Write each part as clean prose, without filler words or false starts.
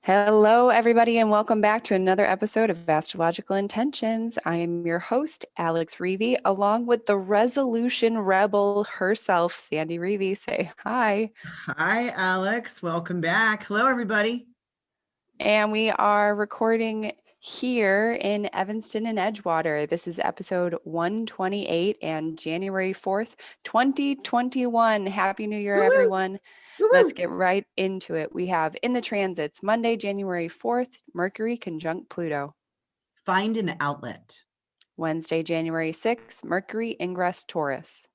Hello, everybody, and welcome back to another episode of Astrological Intentions. I am your host, Alex Reevy, along with the resolution rebel herself, Sandy Reevy. Say hi. Hi, Alex. Welcome back. Hello, everybody. And we are recording here in Evanston and Edgewater. This is episode 128 and January 4th, 2021. Happy New Year, Woo-woo. everyone. Let's Woo-woo. get right into it. We have in the transits Monday, January 4th, Mercury conjunct Pluto. Find an outlet. Wednesday, January 6th, Mercury ingress Taurus.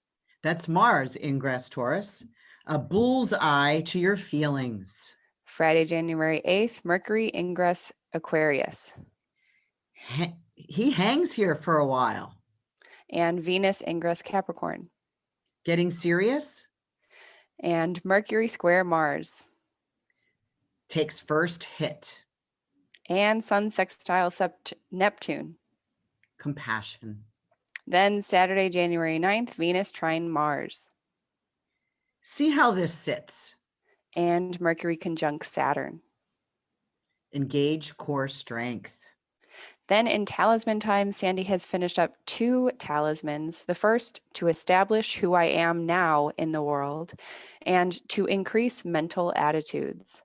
That's Mars ingress Taurus. A bullseye to your feelings. Friday, January 8th, Mercury ingress Aquarius. He hangs here for a while. And Venus ingress Capricorn. Getting serious? And Mercury square Mars. Takes first hit. And Sun sextile Neptune. Compassion. Then Saturday, January 9th, Venus trine Mars. See how this sits. And Mercury conjunct Saturn. Engage core strength. Then in Talisman time, Sandy has finished up 2 talismans. The first, to establish who I am now in the world and to increase mental attitudes.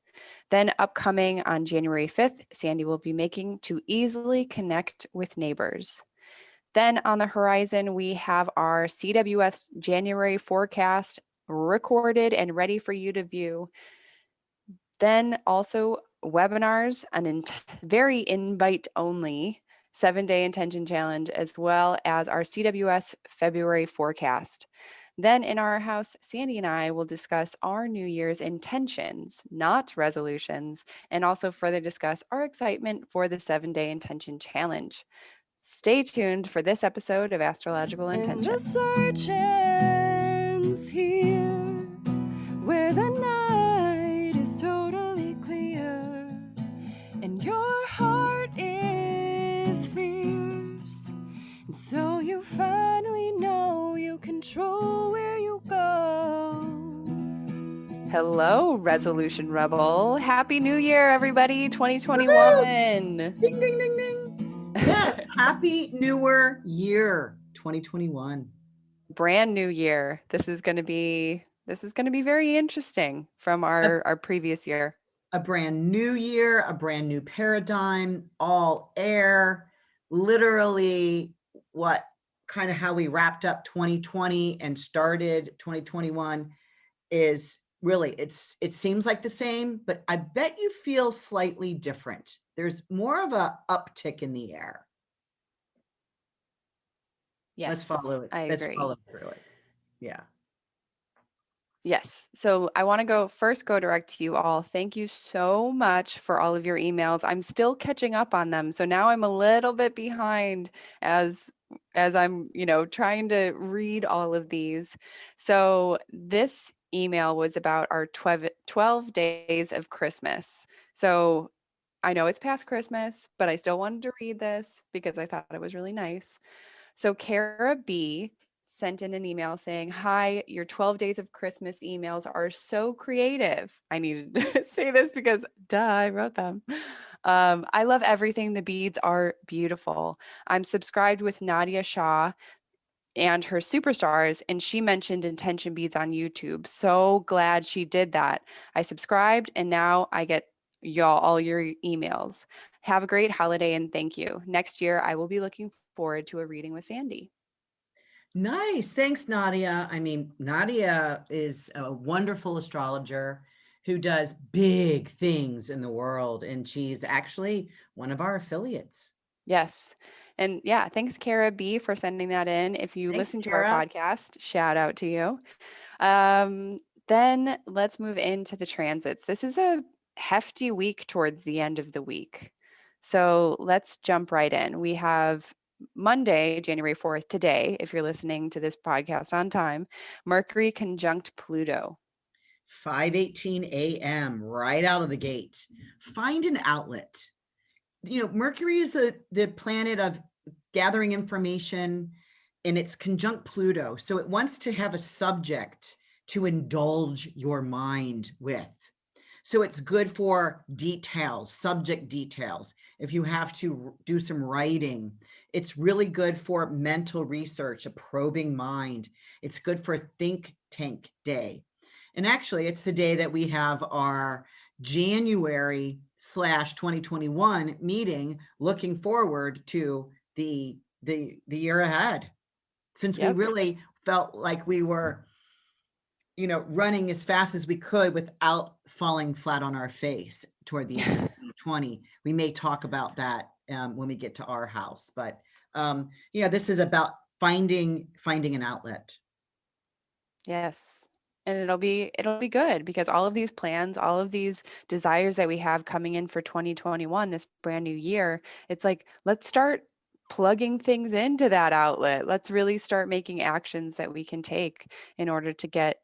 Then upcoming on January 5th, Sandy will be making to easily connect with neighbors. Then on the horizon, we have our CWS January forecast recorded and ready for you to view. Then also webinars, very invite only 7-day intention challenge, as well as our CWS February forecast. Then in our house, Sandy and I will discuss our New Year's intentions, not resolutions, and also further discuss our excitement for the 7-day intention challenge. Stay tuned for this episode of Astrological Intention. And the search ends here, where the night is totally clear, and your heart is fierce, and so you finally know you control where you go. Hello, Resolution Rebel. Happy New Year, everybody, 2021. Ding, ding, ding, ding. Yes, happy newer year, 2021. Brand new year. This is going to be very interesting from our previous year. A brand new year, a brand new paradigm, all air, literally kind of how we wrapped up 2020 and started 2021 is really, it seems like the same, but I bet you feel slightly different. There's more of a uptick in the air. Yes, Let's follow it. Let's agree. follow through it. Yeah. Yes. So I want to go direct to you all. Thank you so much for all of your emails. I'm still catching up on them. So now I'm a little bit behind as I'm, trying to read all of these. So this email was about our 12 days of Christmas. So I know it's past Christmas, but I still wanted to read this because I thought it was really nice. So Kara B sent in an email saying, "Hi, your 12 days of Christmas emails are so creative." I needed to say this because, duh, I wrote them. I love everything. The beads are beautiful. I'm subscribed with Nadia Shah and her superstars, and she mentioned intention beads on YouTube. So glad she did that. I subscribed, and now I get all your emails. Have a great holiday, and thank you. Next year, I will be looking forward to a reading with Sandy. Nice. Thanks, Nadia. I mean, Nadia is a wonderful astrologer who does big things in the world, and she's actually one of our affiliates. Yes. And yeah, thanks, Kara B, for sending that in. If you listen to Kara. our podcast, shout out to you. Then let's move into the transits. This is a hefty week towards the end of the week. So let's jump right in. We have Monday, January 4th, today, if you're listening to this podcast on time, Mercury conjunct Pluto. 5:18 a.m. right out of the gate. Find an outlet. Mercury is the planet of gathering information, and it's conjunct Pluto. So it wants to have a subject to indulge your mind with. So it's good for details, subject details. If you have to do some writing, it's really good for mental research, a probing mind. It's good for think tank day. And actually, it's the day that we have our January/2021 meeting, looking forward to the year ahead. Since we Yep. really felt like we were, running as fast as we could without falling flat on our face toward the end of 2020. We may talk about that when we get to our house, but this is about finding an outlet. Yes. And it'll be good because all of these plans, all of these desires that we have coming in for 2021, this brand new year, it's like, let's start plugging things into that outlet. Let's really start making actions that we can take in order to get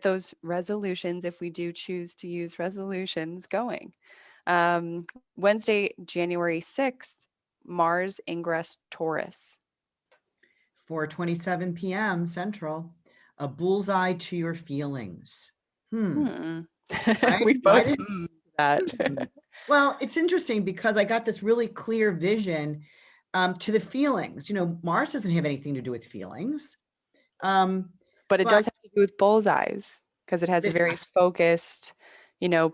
those resolutions, if we do choose to use resolutions, going. Wednesday, January 6th, Mars ingress Taurus. 4:27 p.m. Central, a bullseye to your feelings. We Right? both that. Well, it's interesting because I got this really clear vision to the feelings. Mars doesn't have anything to do with feelings. But it does have to do with bullseyes because it has a very focused,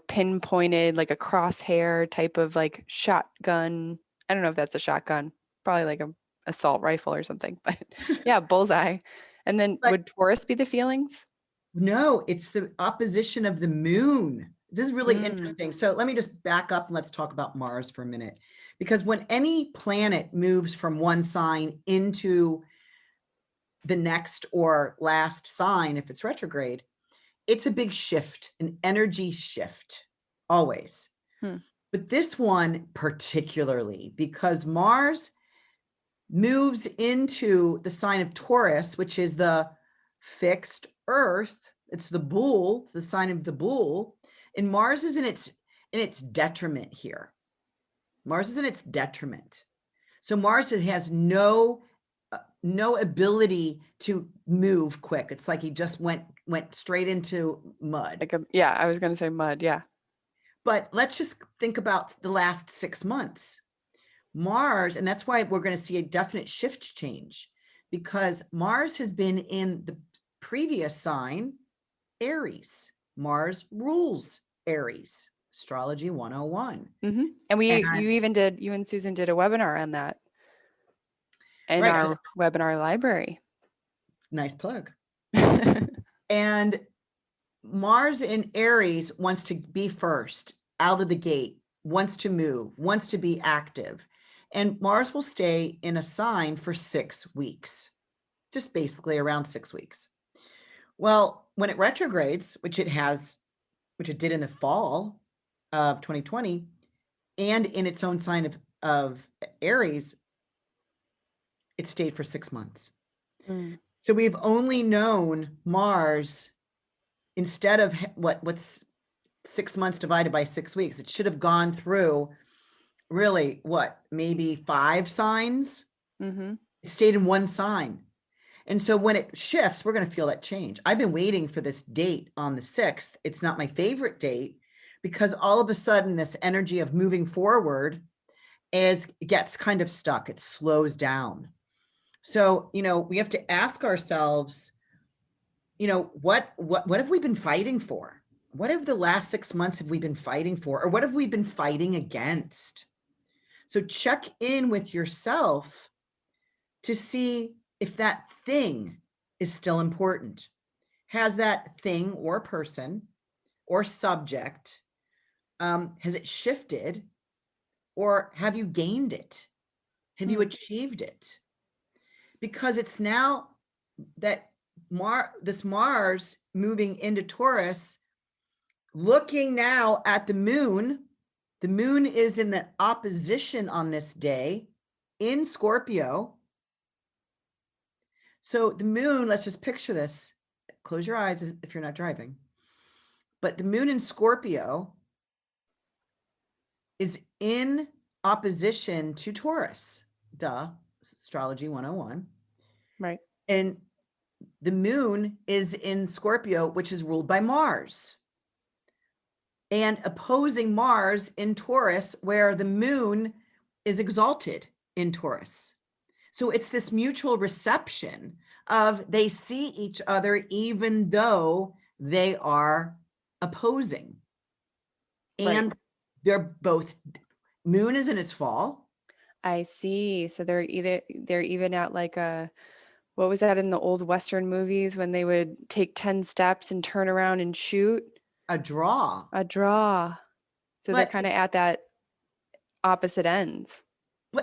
pinpointed, like a crosshair type of like shotgun. I don't know if that's a shotgun, probably like a assault rifle or something, but yeah, bullseye. And then would Taurus be the feelings? No, it's the opposition of the moon. This is really interesting. So let me just back up and let's talk about Mars for a minute. Because when any planet moves from one sign into the next or last sign, if it's retrograde, it's a big shift, an energy shift, always. But this one particularly, because Mars moves into the sign of Taurus, which is the fixed earth. It's the bull, the sign of the bull. And Mars is in its detriment here. Mars is in its detriment. So Mars has no ability to move quick. It's like he just went straight into mud. I was going to say mud. Yeah. But let's just think about the last 6 months. Mars, and that's why we're going to see a definite shift change, because Mars has been in the previous sign, Aries. Mars rules Aries, astrology 101. And you and Susan did a webinar on that in our webinar library. Nice plug. And Mars in Aries wants to be first, out of the gate, wants to move, wants to be active. And Mars will stay in a sign for 6 weeks, just basically around 6 weeks. Well, when it retrogrades, which it did in the fall of 2020, and in its own sign of Aries, it stayed for 6 months. So we've only known Mars, instead of what's 6 months divided by 6 weeks, it should have gone through really maybe 5 signs. It stayed in one sign. And so when it shifts, we're going to feel that change. I've been waiting for this date on the 6th. It's not my favorite date because all of a sudden this energy of moving forward gets kind of stuck. It slows down. So, we have to ask ourselves, what have we been fighting for? What have the last 6 months have we been fighting for? Or what have we been fighting against? So check in with yourself to see if that thing is still important. Has that thing or person or subject, has it shifted, or have you gained it? Have you achieved it? Because it's now that this Mars moving into Taurus, looking now at the moon is in the opposition on this day in Scorpio. So the moon, let's just picture this. Close your eyes if you're not driving. But the moon in Scorpio is in opposition to Taurus, astrology 101. Right. And the moon is in Scorpio, which is ruled by Mars. and opposing Mars in Taurus, where the moon is exalted in Taurus. So it's this mutual reception of they see each other even though they are opposing. And Right. they're both, moon is in its fall. I see. So they're even at like what was that in the old Western movies when they would take 10 steps and turn around and shoot? A draw. A draw. So they're But kind of at that opposite ends.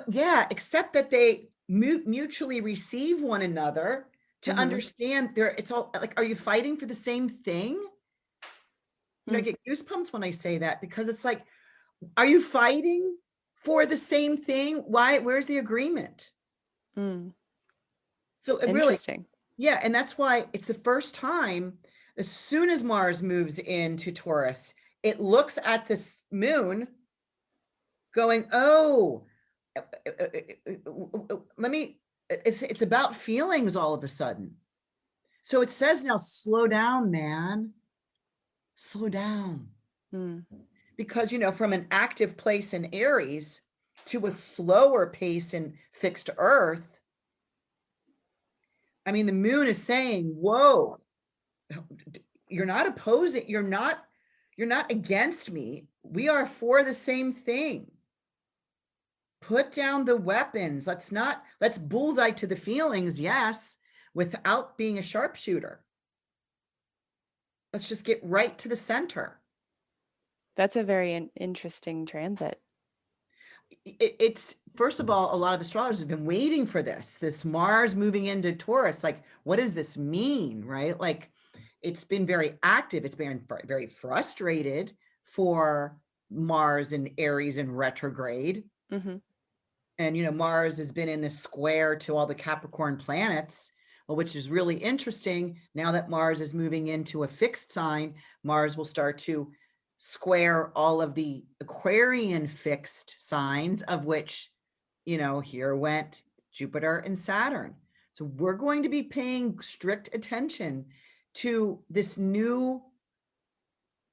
yeah, except that they mutually receive one another to Mm-hmm. understand it's all like, are you fighting for the same thing? I get goosebumps when I say that, because it's like, are you fighting for the same thing? Where's the agreement? Mm. So it really, Interesting. yeah. And that's why it's the first time, as soon as Mars moves into Taurus, it looks at this moon going, oh, it's about feelings all of a sudden. So it says now, slow down, man. Slow down. Mm. Because, from an active place in Aries to a slower pace in fixed Earth, I mean, the moon is saying, whoa, you're not opposing, you're not against me. We are for the same thing. Put down the weapons. Let's bullseye to the feelings, yes, without being a sharpshooter. Let's just get right to the center. That's a very interesting transit. It's, first of all, a lot of astrologers have been waiting for this Mars moving into Taurus. Like, what does this mean, right? Like, it's been very active. It's been very frustrated for Mars and Aries in retrograde. Mm-hmm. And, Mars has been in this square to all the Capricorn planets, which is really interesting. Now that Mars is moving into a fixed sign, Mars will start to square all of the Aquarian fixed signs, of which, here went Jupiter and Saturn. So we're going to be paying strict attention to the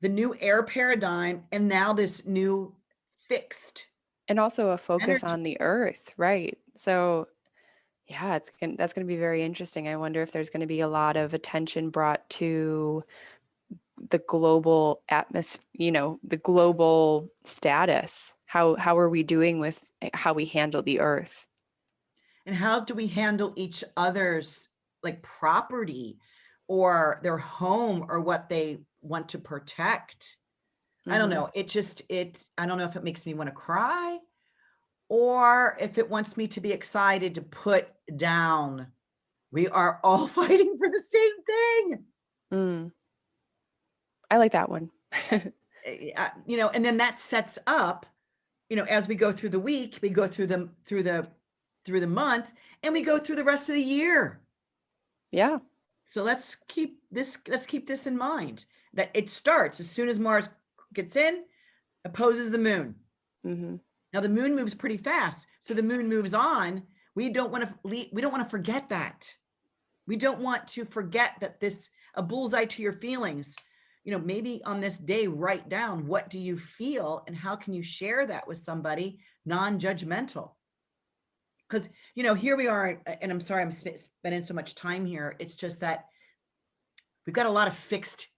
new air paradigm, and now this new fixed. And also a focus energy. on the earth, right? So yeah, that's going to be very interesting. I wonder if there's going to be a lot of attention brought to the global atmosphere, the global status. How are we doing with how we handle the earth? And how do we handle each other's like property or their home or what they want to protect? I don't know. I don't know if it makes me want to cry or if it wants me to be excited to put down. We are all fighting for the same thing. Mm. I like that one. And then that sets up, as we go through the week, we go through the month, and we go through the rest of the year. Yeah. So let's keep this in mind, that it starts as soon as Mars gets in, opposes the moon. Mm-hmm. Now the moon moves pretty fast. So the moon moves on. We don't want to forget that. We don't want to forget that a bullseye to your feelings. Maybe on this day, write down, what do you feel and how can you share that with somebody non-judgmental? Because, here we are, and I'm sorry I'm spending so much time here. It's just that we've got a lot of fixed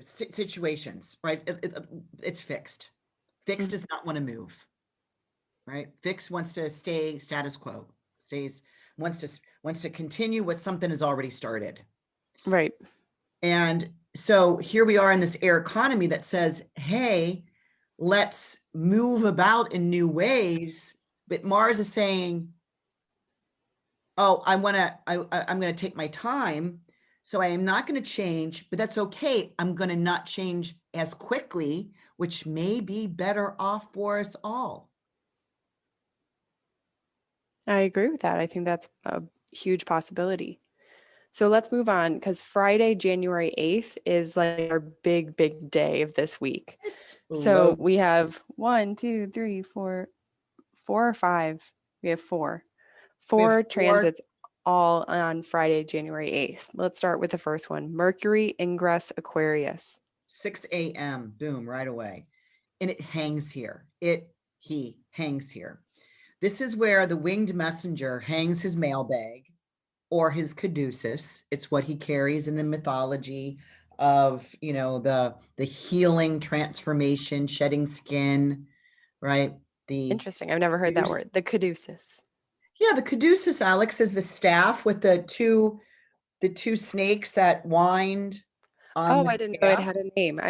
situations, right? It's fixed. Fixed does not want to move, right? Fixed wants to stay status quo, wants to continue what something has already started. Right. And so here we are in this air economy that says, hey, let's move about in new ways. But Mars is saying, oh, I'm going to take my time. So I am not going to change, but that's okay. I'm going to not change as quickly, which may be better off for us all. I agree with that. I think that's a huge possibility. So let's move on, because Friday, January 8th is like our big, big day of this week. So we have 1, 2, 3, 4 or 5. We have four transits all on Friday, January 8th. Let's start with the first one. Mercury ingress Aquarius. 6 a.m. Boom, right away. And it hangs here. He hangs here. This is where the winged messenger hangs his mailbag or his caduceus. It's what he carries in the mythology of, the healing, transformation, shedding skin, right? Interesting. I've never heard that word. The caduceus. Yeah, the caduceus, Alex, is the staff with the two snakes that wind on Oh, the I didn't know it staff. had a name.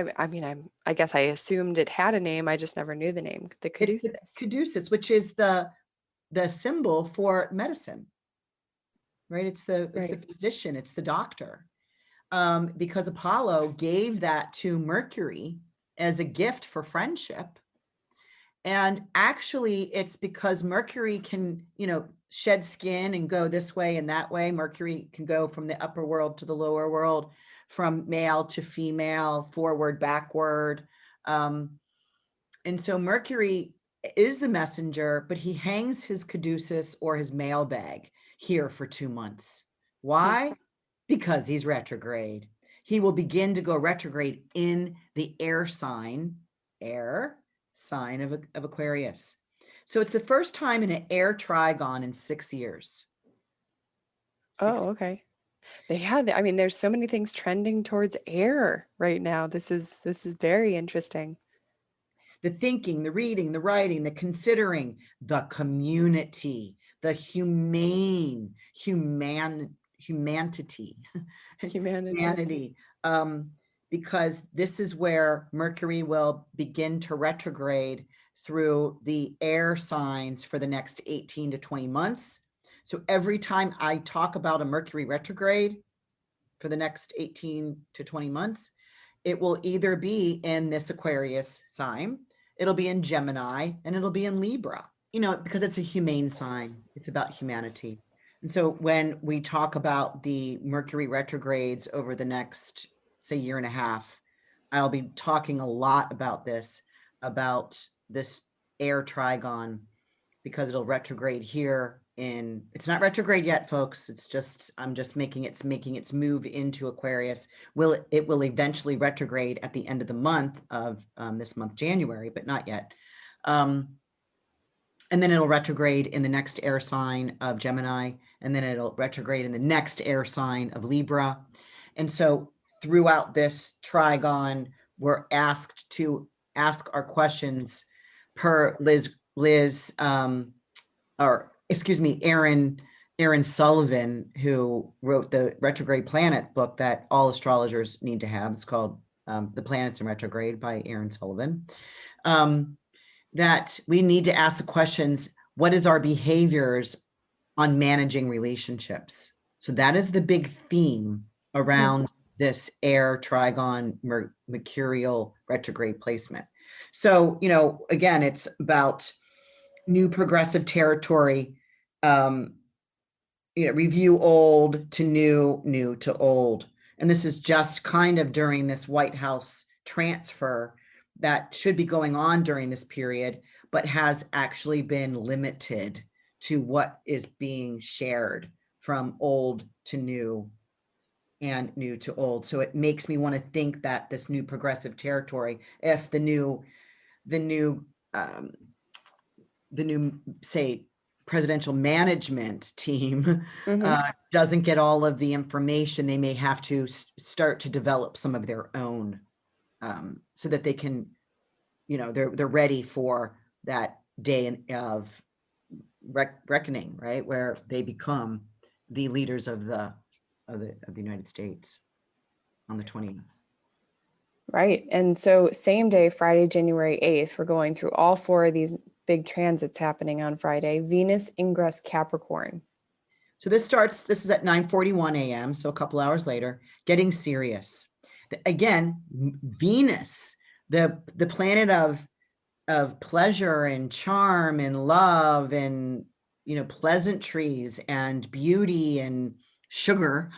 I guess I assumed it had a name. I just never knew the name. The It's the caduceus. caduceus, which is the symbol for medicine, right? It's the Right. physician, it's the doctor. Because Apollo gave that to Mercury as a gift for friendship. And actually, it's because Mercury can, shed skin and go this way and that way. Mercury can go from the upper world to the lower world, from male to female, forward, backward. And so Mercury is the messenger, but he hangs his caduceus or his mailbag here for 2 months. Why? Because he's retrograde. He will begin to go retrograde in the air sign of Aquarius. So it's the first time in an air trigon in 6 years. Oh, okay. There's so many things trending towards air right now. This is very interesting. The thinking, the reading, the writing, the considering, the community, the humanity, Humanity. Because this is where Mercury will begin to retrograde through the air signs for the next 18 to 20 months. So every time I talk about a Mercury retrograde for the next 18 to 20 months, it will either be in this Aquarius sign, it'll be in Gemini, and it'll be in Libra, because it's a humane sign. It's about humanity. And so when we talk about the Mercury retrogrades over the next, say, year and a half, I'll be talking a lot about this air trigon, because it'll retrograde here it's not retrograde yet, folks. I'm just making its move into Aquarius. It will eventually retrograde at the end of the month of this month, January, but not yet. And then it'll retrograde in the next air sign of Gemini, and then it'll retrograde in the next air sign of Libra. And so throughout this trigon, we're asked to ask our questions per Aaron Sullivan, who wrote the Retrograde Planet book that all astrologers need to have. It's called The Planets in Retrograde by Aaron Sullivan. That we need to ask the questions, what is our behaviors on managing relationships? So that is the big theme around this air trigon mercurial retrograde placement. So, again, it's about new progressive territory, review old to new to old. And this is just kind of during this White House transfer that should be going on during this period, but has actually been limited to what is being shared from old to new and new to old. So it makes me want to think that this new progressive territory, if the new say presidential management team doesn't get all of the information, they may have to start to develop some of their own, so that they can, they're ready for that day of reckoning, right, where they become the leaders of the United States on the 20th. Right. And so same day, Friday, January 8th, we're going through all 4 of these big transits happening on Friday. Venus ingress Capricorn. So this is at 9:41 a.m. So a couple hours later, getting serious. Again, Venus, the planet of pleasure and charm and love and, pleasantries and beauty and sugar.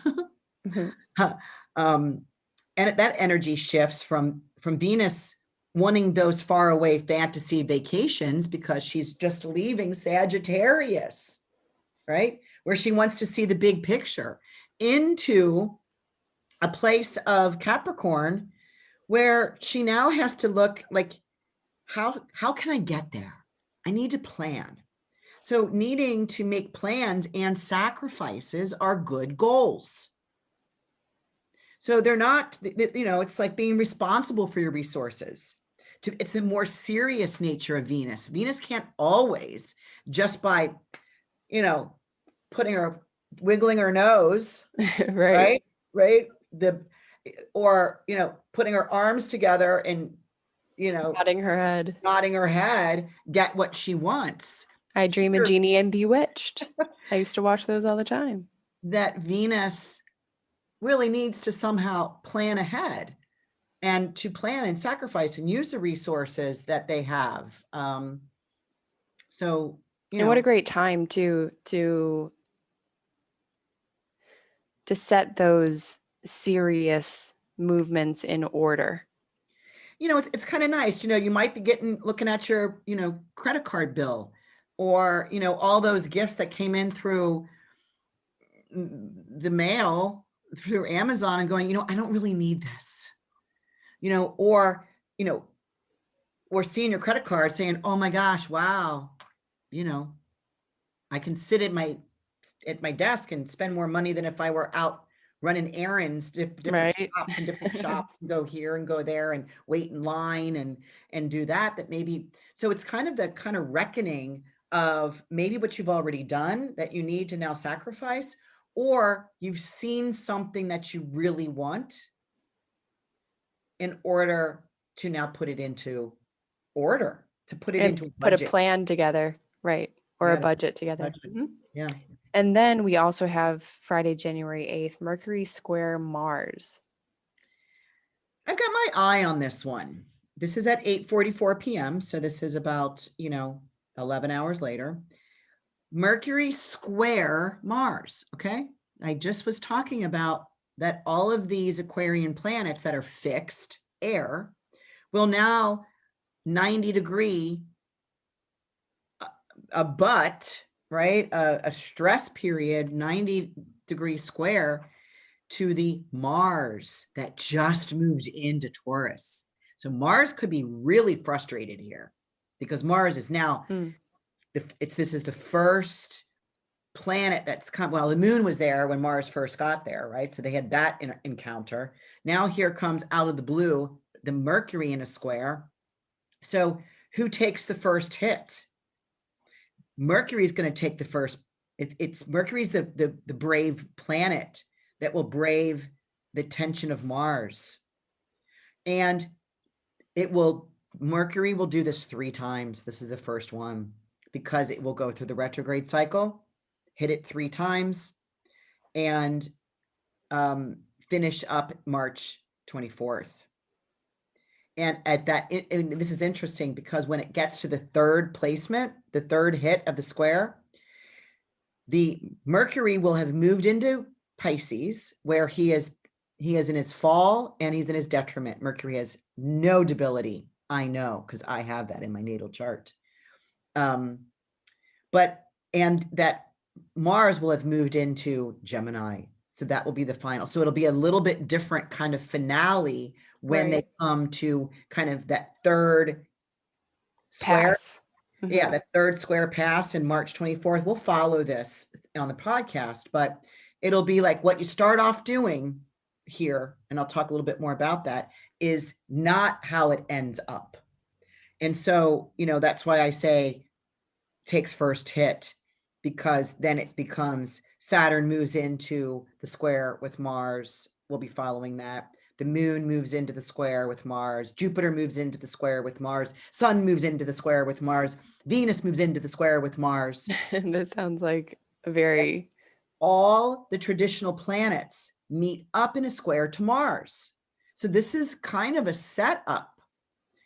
And that energy shifts from Venus wanting those faraway fantasy vacations because she's just leaving Sagittarius, right? where she wants to see the big picture, into a place of Capricorn where she now has to look like, how can I get there? I need to plan. So needing to make plans and sacrifices are good goals. So they're not, it's like being responsible for your resources. It's the more serious nature of Venus. Venus can't always, just by, wiggling her nose, Right. right? Or putting her arms together and, Nodding her head. nodding her head, get what she wants. I Dream a Here, Genie and Bewitched. I used to watch those all the time. that Venus really needs to somehow plan ahead, and to plan and sacrifice and use the resources that they have. So, And what a great time to set those serious movements in order. it's kind of nice. You might be looking at your, credit card bill, or, all those gifts that came in through the mail, through Amazon, and going, I don't really need this, or seeing your credit card saying, oh my gosh, wow, I can sit at my desk and spend more money than if I were out running errands, different Right. shops and different shops, and go here and go there and wait in line and do that maybe. So it's kind of the reckoning of maybe what you've already done that you need to now sacrifice, or you've seen something that you really want in order to now put it into order, to put it into a put budget. a plan together, right? Or Yeah, a budget together. budget. Mhm. Yeah. And then we also have Friday, January 8th, Mercury square Mars. I've got my eye on this one. This is at 8:44 p.m. So this is about, 11 hours later. Mercury square Mars. Okay. I just was talking about that all of these Aquarian planets that are fixed air will now 90-degree a butt, right? A stress period, 90-degree square to the Mars that just moved into Taurus. So Mars could be really frustrated here, because Mars is now, this is the first planet that's come. Well, the moon was there when Mars first got there, right? So they had that encounter. Now here comes out of the blue, the Mercury in a square. So who takes the first hit? Mercury is going to take the first. It's Mercury's the brave planet that will brave the tension of Mars. And Mercury will do this 3 times. This is the first one, because it will go through the retrograde cycle, hit it 3 times, and finish up March 24th. And at that, and this is interesting, because when it gets to the 3rd placement, the 3rd hit of the square, the Mercury will have moved into Pisces, where he is in his fall and he's in his detriment. Mercury has no debility. I know, because I have that in my natal chart. And that Mars will have moved into Gemini. So that will be the final. So it'll be a little bit different kind of finale when they come to kind of that 3rd square. Pass. Mm-hmm. Yeah, that 3rd square pass in March 24th. We'll follow this on the podcast, but it'll be like what you start off doing here, and I'll talk a little bit more about that, is not how it ends up. And so, that's why I say takes first hit, because then it becomes Saturn moves into the square with Mars. We'll be following that. The moon moves into the square with Mars. Jupiter moves into the square with Mars. Sun moves into the square with Mars. Venus moves into the square with Mars. That sounds like a very... All the traditional planets meet up in a square to Mars. So this is kind of a setup.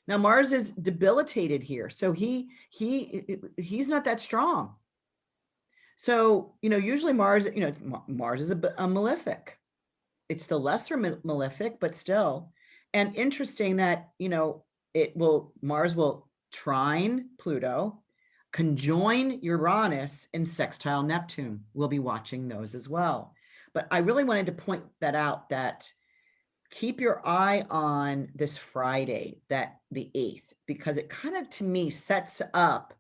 Now Mars is debilitated here. So he's not that strong. So, usually Mars, Mars is a malefic. It's the lesser malefic, but still. And interesting that, Mars will trine Pluto, conjoin Uranus and sextile Neptune. We'll be watching those as well. But I really wanted to point that out, that keep your eye on this Friday, that the 8th, because it kind of, to me, sets up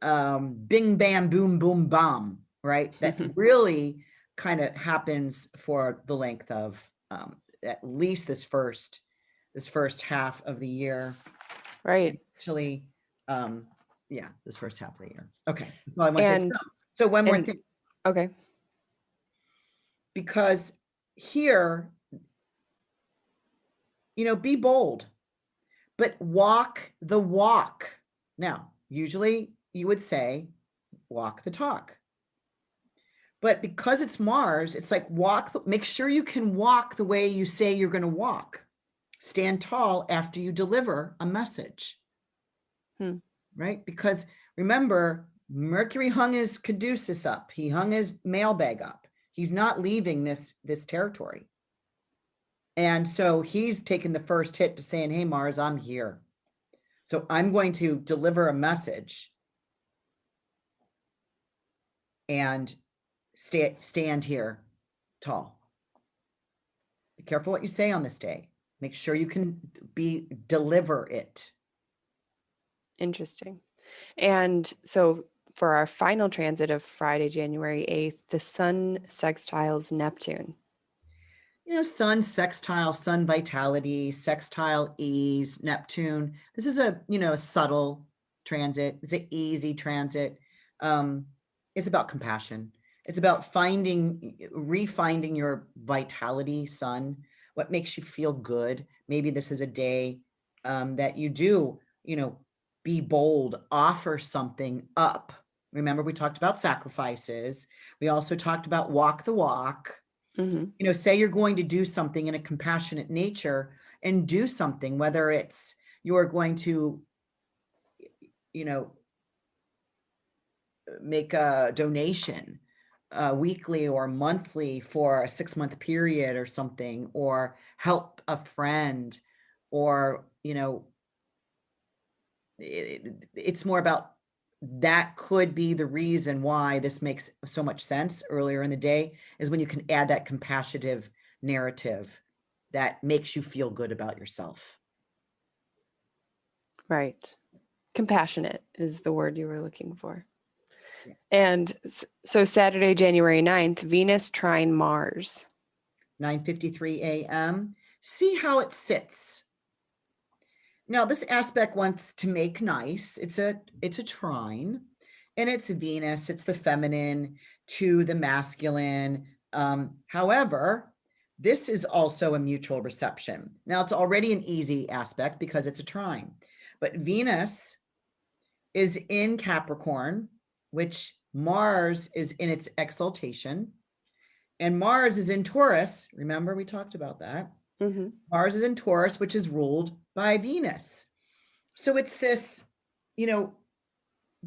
bing, bam, boom, boom, bomb, right? That really kind of happens for the length of at least this first half of the year. Right. Actually, yeah, this first half of the year. Okay. So I want to say, so one more thing. Okay. Because here, be bold, but walk the walk. Now, usually you would say walk the talk. But because it's Mars, it's like make sure you can walk the way you say you're going to walk. Stand tall after you deliver a message. Right? Because remember, Mercury hung his caduceus up. He hung his mailbag up. He's not leaving this territory. And so he's taken the first hit to saying, hey, Mars, I'm here. So I'm going to deliver a message and stand here tall. Be careful what you say on this day. Make sure you can deliver it. Interesting. And so for our final transit of Friday, January 8th, the sun sextiles Neptune. Sun sextile, sun vitality, sextile ease, Neptune. This is a subtle transit. It's an easy transit. It's about compassion. It's about refinding your vitality, sun, what makes you feel good. Maybe this is a day that you do, be bold, offer something up. Remember, we talked about sacrifices. We also talked about walk the walk. Say you're going to do something in a compassionate nature, and do something, whether it's you're going to, make a donation weekly or monthly for a 6-month period or something, or help a friend, or, it's more about that could be the reason why this makes so much sense earlier in the day, is when you can add that compassionative narrative that makes you feel good about yourself. Right. Compassionate is the word you were looking for. Yeah. And so Saturday, January 9th, Venus trine Mars. 9:53 a.m. See how it sits. Now, this aspect wants to make nice. It's a trine, and it's Venus. It's the feminine to the masculine. However, this is also a mutual reception. Now, it's already an easy aspect because it's a trine, but Venus is in Capricorn, which Mars is in its exaltation, and Mars is in Taurus. Remember, we talked about that. Mars is in Taurus, which is ruled by Venus. So it's this,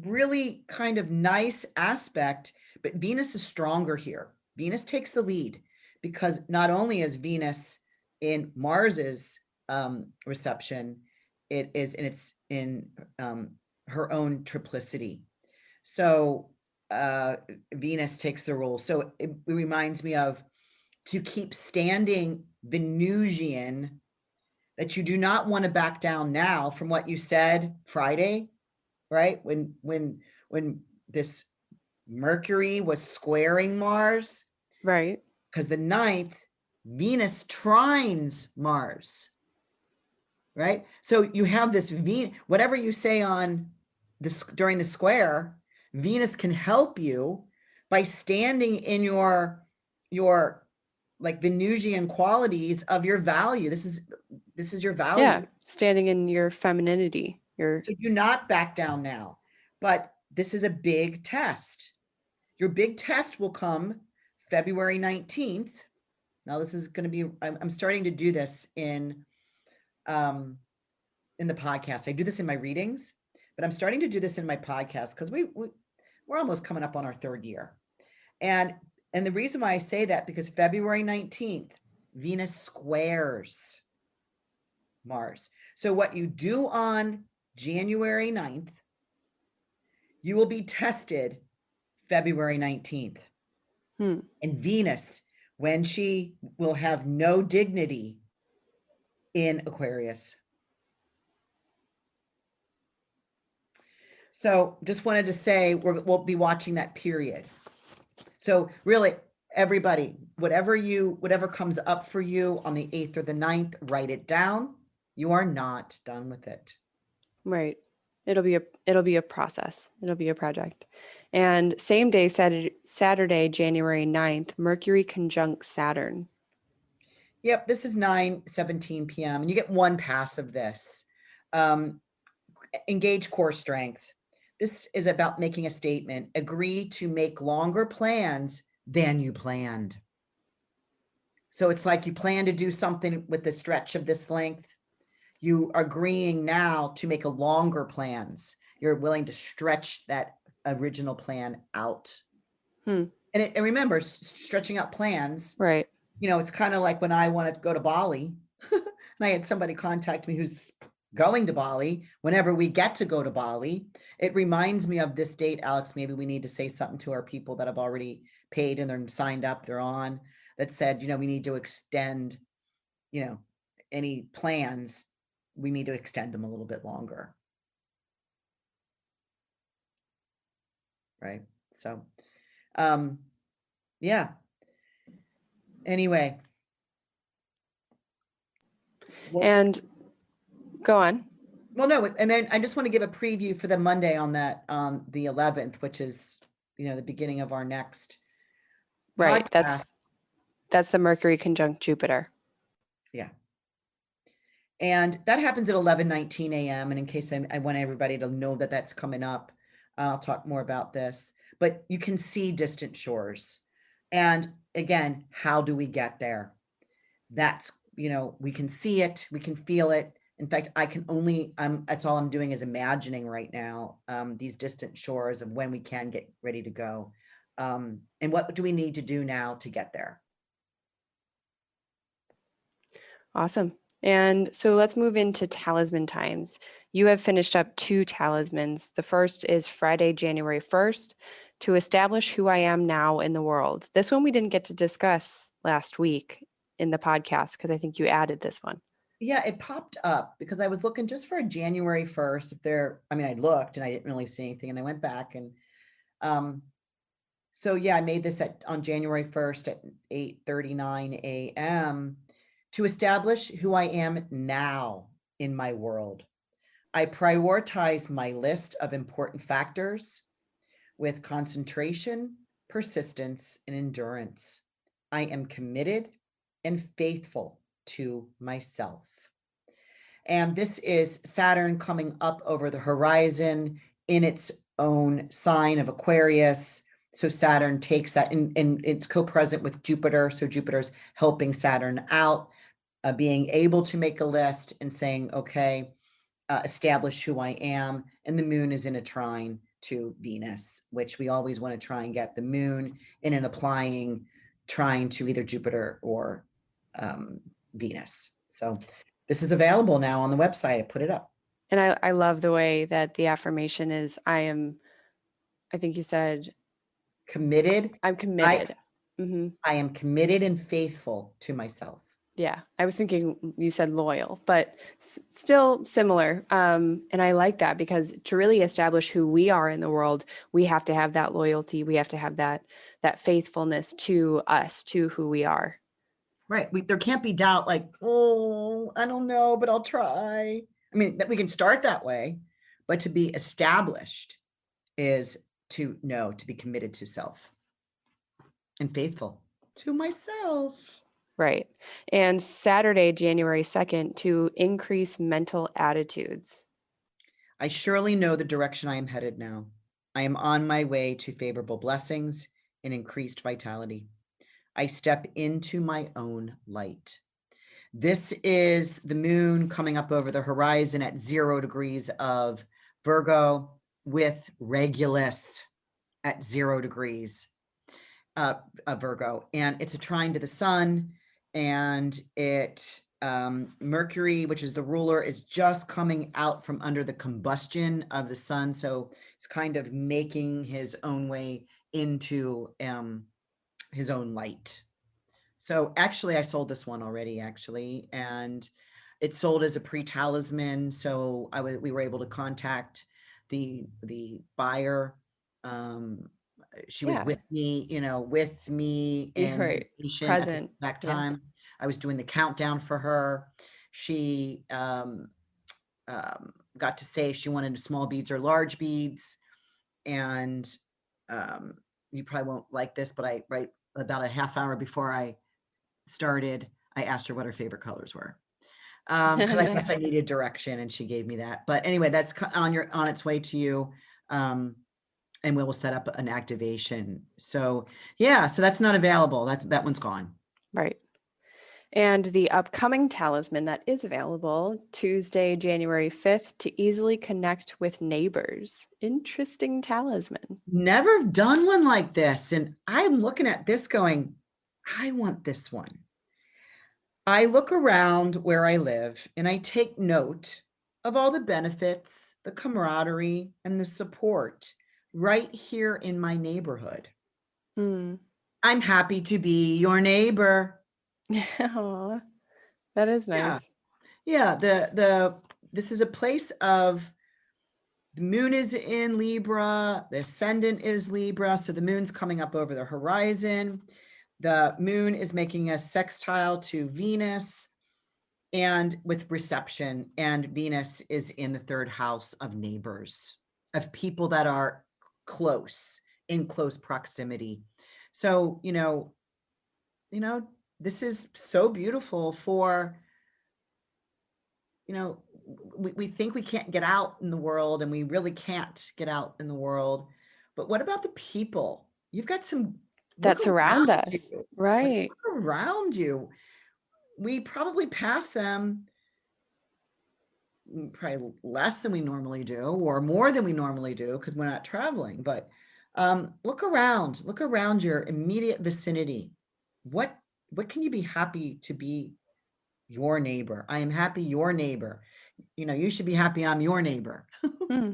really kind of nice aspect, but Venus is stronger here. Venus takes the lead, because not only is Venus in Mars's reception, it's in her own triplicity. So Venus takes the role. So it reminds me of, to keep standing Venusian, that you do not want to back down now from what you said Friday, right? When this Mercury was squaring Mars, right? Because the 9th, Venus trines Mars, right? So you have this whatever you say on this during the square, Venus can help you by standing in your like Venusian qualities of your value. This is your value. Yeah, standing in your femininity. So do not back down now. But this is a big test. Your big test will come February 19th. Now this is going to be, I'm starting to do this in the podcast. I do this in my readings, but I'm starting to do this in my podcast because we're almost coming up on our 3rd year. And the reason why I say that, because February 19th, Venus squares Mars. So what you do on January 9th You will be tested February 19th. Hmm. And Venus, when she will have no dignity in Aquarius. So just wanted to say we'll be watching that period. So really, everybody, whatever comes up for you on the 8th or the 9th, write it down. You are not done with it. Right. It'll be a process. It'll be a project. And same day, Saturday, January 9th, Mercury conjunct Saturn. Yep, this is 9:17 p.m. and you get one pass of this. Engage core strength. This is about making a statement. Agree to make longer plans than you planned. So it's like you plan to do something with the stretch of this length. You are agreeing now to make a longer plans. You're willing to stretch that original plan out. And remember, stretching out plans, Right. It's kind of like when I wanted to go to Bali and I had somebody contact me who's going to Bali. Whenever we get to go to Bali, it reminds me of this date, Alex. Maybe we need to say something to our people that have already paid and they're signed up, they're on, that said, we need to extend, any plans, we need to extend them a little bit longer. Right. So, yeah. Anyway. And go on. Well, no, and then I just want to give a preview for the Monday on that, the 11th, which is, the beginning of our next. Right. Podcast. That's the Mercury conjunct Jupiter. Yeah. And that happens at 11:19 a.m. And in case I want everybody to know that that's coming up, I'll talk more about this, but you can see distant shores. And again, how do we get there? That's, we can see it, we can feel it. In fact, that's all I'm doing is imagining right now, these distant shores of when we can get ready to go. And what do we need to do now to get there? Awesome. And so let's move into talisman times. You have finished up 2 talismans. The first is Friday, January 1st, to establish who I am now in the world. This one we didn't get to discuss last week in the podcast because I think you added this one. Yeah, it popped up because I was looking just for a January 1st. I looked and I didn't really see anything and I went back and, so yeah, I made this on January 1st at 8:39 a.m. to establish who I am now in my world. I prioritize my list of important factors with concentration, persistence, and endurance. I am committed and faithful to myself. And this is Saturn coming up over the horizon in its own sign of Aquarius. So Saturn takes that and it's co-present with Jupiter. So Jupiter's helping Saturn out, being able to make a list and saying, okay, establish who I am. And the moon is in a trine to Venus, which we always want to try and get the moon in an applying trine to either Jupiter or Venus. So this is available now on the website. I put it up. And I love the way that the affirmation is, I think you said committed. I'm committed. I am committed and faithful to myself. Yeah, I was thinking you said loyal, but still similar. And I like that because to really establish who we are in the world, we have to have that loyalty. We have to have that faithfulness to us, to who we are. Right. There can't be doubt like, oh, I don't know, but I'll try. That we can start that way, but to be established is to know, to be committed to self and faithful to myself. Right. And Saturday, January 2nd, to increase mental attitudes. I surely know the direction I am headed now. I am on my way to favorable blessings and increased vitality. I step into my own light. This is the moon coming up over the horizon at 0 degrees of Virgo with Regulus at 0 degrees of Virgo. And it's a trine to the sun. And it Mercury, which is the ruler, is just coming out from under the combustion of the sun. So it's kind of making his own way into his own light. So actually, I sold this one already, actually, and it sold as a pre-talisman. So we were able to contact the buyer. She was Yeah. with me, with me You're in right. vacation at the Present. exact Yeah. time. I was doing the countdown for her. She got to say she wanted small beads or large beads. And you probably won't like this, but right about a half hour before I started, I asked her what her favorite colors were. Because I guess I needed direction, and she gave me that. But anyway, that's on its way to you. And we will set up an activation. So yeah, so that's not available. That one's gone. Right. And the upcoming talisman that is available Tuesday, January 5th, to easily connect with neighbors. Interesting talisman. Never done one like this. And I'm looking at this going, I want this one. I look around where I live and I take note of all the benefits, the camaraderie, and the support right here in my neighborhood. Mm. I'm happy to be your neighbor. Aw, that is nice. Yeah. This is a place of, the moon is in Libra, the ascendant is Libra. So the moon's coming up over the horizon. The moon is making a sextile to Venus, and with reception, and Venus is in the third house of neighbors, of people that are close, in close proximity. So, this is so beautiful for, we think we can't get out in the world, and we really can't get out in the world. But what about the people? You've got some That look surround around us. you. Like, Right. look around you. We probably pass them probably less than we normally do, or more than we normally do, because we're not traveling. But look around your immediate vicinity. What can you be happy to be your neighbor? I am happy your neighbor. You should be happy I'm your neighbor. Hmm.